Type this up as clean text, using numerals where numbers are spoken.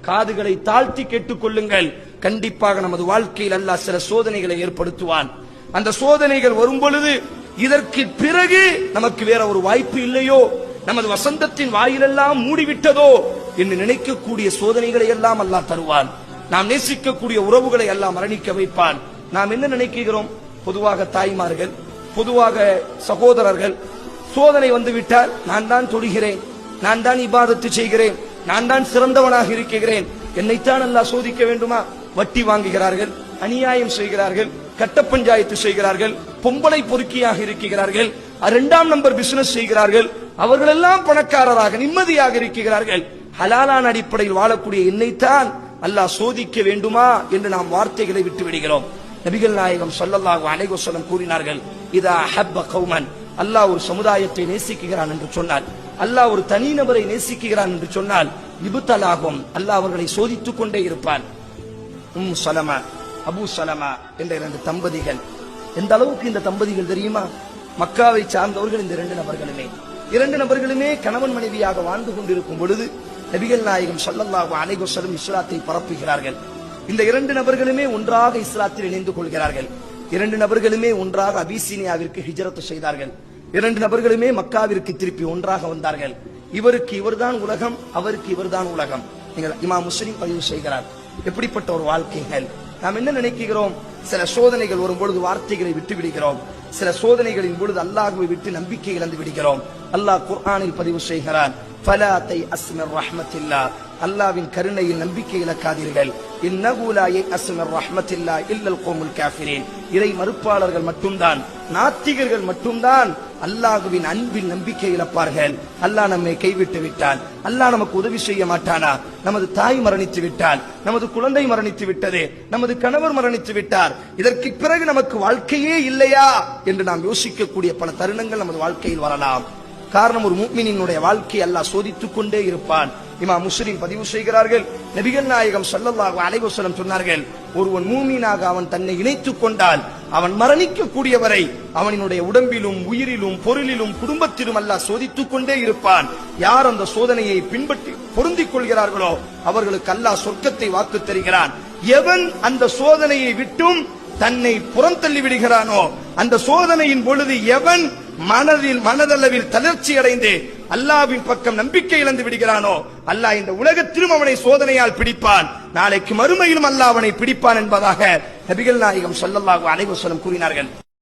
காதுகளை தாழ்த்தி கேட்டுக்கொள்ளுங்கள். கண்டிப்பாக நமது வாழ்க்கையில் அல்லாஹ் சில சோதனைகளை ஏற்படுத்துவான். அந்த சோதனைகள் வரும் பொழுது இதற்கு பிறகு நமக்கு வேற ஒரு வாய்ப்பு இல்லையோ, நமது வசந்தத்தின் வாயிலெல்லாம் மூடிவிட்டதோ என்று நினைக்கக்கூடிய சோதனைகளை எல்லாம் அல்லாஹ் தருவான். நாம் நேசிக்கக்கூடிய உறவுகளை எல்லாம் மரணிக்க வைப்பான். நாம் என்ன நினைக்கிறோம்? பொதுவாக தாய்மார்கள், பொதுவாக சகோதரர்கள், சோதனை வந்துவிட்டால் நான் தான் தொழுகிறேன், நான் தான் இபாதத்து செய்கிறேன், நான் தான் சிறந்தவனாக இருக்கிறேன், என்னைத்தான் அல்லாஹ் சோதிக்க வேண்டுமா? வட்டி வாங்குகிறார்கள், அநியாயம் செய்கிறார்கள், கட்ட பஞ்சாயத்து செய்கிறார்கள், பொம்பளை பொறுக்கியாக இருக்கிறார்கள், 2ஆம் நம்பர் பிசினஸ் செய்கிறார்கள், அவர்களெல்லாம் பணக்காரராக நிம்மதியாக இருக்கிறார்கள். ஹலாலான அடிப்படையில் வாழக்கூடிய என்னைத்தான் அல்லாஹ் சோதிக்க வேண்டுமா என்று நாம் வார்த்தைகளை விட்டு விடுகிறோம். நபிகள் நாயகம் ஸல்லல்லாஹு அலைஹி வஸல்லம் கூறினார்கள், இதா ஹப்ப கௌமன், அல்லாஹ் ஒரு சமுதாயத்தை நேசிக்கிறான் என்று சொன்னால், அல்லாஹ் ஒரு தனிநபரை நேசிக்கிறான் என்று சொன்னால், இப்தலாகும், அல்லாஹ் அவர்களை சோதித்துக் கொண்டே இருப்பான். சலமா, அபூ சலமா என்ற 2 தம்பதிகள். எந்த அளவுக்கு இந்த தம்பதிகள் தெரியுமா? மக்காவை சார்ந்தவர்கள். இந்த 2 நபர்களுமே கணவன் மனைவியாக வாழ்ந்து கொண்டிருக்கும் பொழுது நபிகள் நாயகம் ஸல்லல்லாஹு அலைஹி வஸல்லம் இஸ்லாத்தை பரப்புகிறார்கள். இந்த 2 நபர்களுமே ஒன்றாக இஸ்லாத்தில் இணைந்து கொள்கிறார்கள். 2 நபர்களுமே ஒன்றாக அபிசீனியாவிற்கு ஹிஜ்ரத் செய்தார்கள். 2 நபர்களுமே மக்காவிற்கு திருப்பி ஒன்றாக வந்தார்கள். இவருக்கு இவர்தான் உலகம், அவருக்கு இவர்தான் உலகம். நீங்கள் இமாம் முஸ்லிம் பதிவு செய்கிறார். எப்படிப்பட்ட ஒரு வாழ்க்கைகள்! நாம் என்ன நினைக்கிறோம்? சில சோதனைகள் வரும் பொழுது வார்த்தைகளை விட்டு விடுகிறோம். சில சோதனைகளின் பொழுது அல்லாஹ்வை விட்டு நம்பிக்கை இழந்து விடுகிறோம். அல்லாஹ் குர்ஆனில் பதிவு செய்கிறான், ஃபலா தயஅஸ் மிர் ரஹ்மத்தில்லாஹ், அல்லாஹ்வின் கருணையில் நம்பிக்கை இழக்காதீர்கள். இன்னஹு லா யயஅஸ் மிர் ரஹ்மத்தில்லாஹ் இல்லல் கௌமுல் காஃபிரீன், இறை மறுப்பாளர்கள் மட்டும்தான், நாத்திகர்கள் மட்டும்தான் அல்லாஹ்வின் அன்பில் நம்பிக்கை இழப்பார்கள். அல்லாஹ் நம்மை கைவிட்டு விட்டான், அல்லாஹ் நமக்கு உதவி செய்ய மாட்டானா? நமது தாய் மரணித்து விட்டால், நமது குழந்தை மரணித்து விட்டது, நமது கணவர் மரணித்து விட்டார், இதற்கு பிறகு நமக்கு வாழ்க்கையே இல்லையா என்று நாம் யோசிக்கக்கூடிய பல தருணங்கள் நமது வாழ்க்கையில் வரலாம். காரணம், ஒரு முஃமினினுடைய வாழ்க்கை அல்லாஹ் சோதித்துக் கொண்டே இருப்பான். இமாம் முஸ்லிம் பதிவு செய்கிறார்கள், நபிகள் நாயகம் ஸல்லல்லாஹு அலைஹி வஸல்லம் சொன்னார்கள், ஒருவன் மூமினாக அவன் தன்னை இணைத்துக் கொண்டால் அவன் மரணிக்கக்கூடிய வரை அவனினுடைய உடம்பிலும் உயிரிலும் பொருளிலும் குடும்பத்திலும் அல்லாஹ் சோதித்துக் கொண்டே இருப்பான். யார் அந்த சோதனையை பின்பற்றி பொருந்திக் கொள்கிறார்களோ அவர்களுக்கு அல்லாஹ் சொர்க்கத்தை வாக்கு தருகிறான். எவன் அந்த சோதனையை விட்டும் தன்னை புறந்தள்ளி விடுகிறானோ, அந்த சோதனையின் பொழுது எவன் மனதளவில் தளர்ச்சி அடைந்து அல்லாஹ்வின் பக்கம் நம்பிக்கை இழந்து விடுகிறானோ, அல்லாஹ் இந்த உலகத்திலும் அவனை சோதனையால் பிடிப்பான், நாளைக்கு மறுமையிலும் அல்லாஹ் அவனை பிடிப்பான் என்பதாக நபிகள் நாயகம் ஸல்லல்லாஹு அலைஹி வஸல்லம் கூறினார்கள்.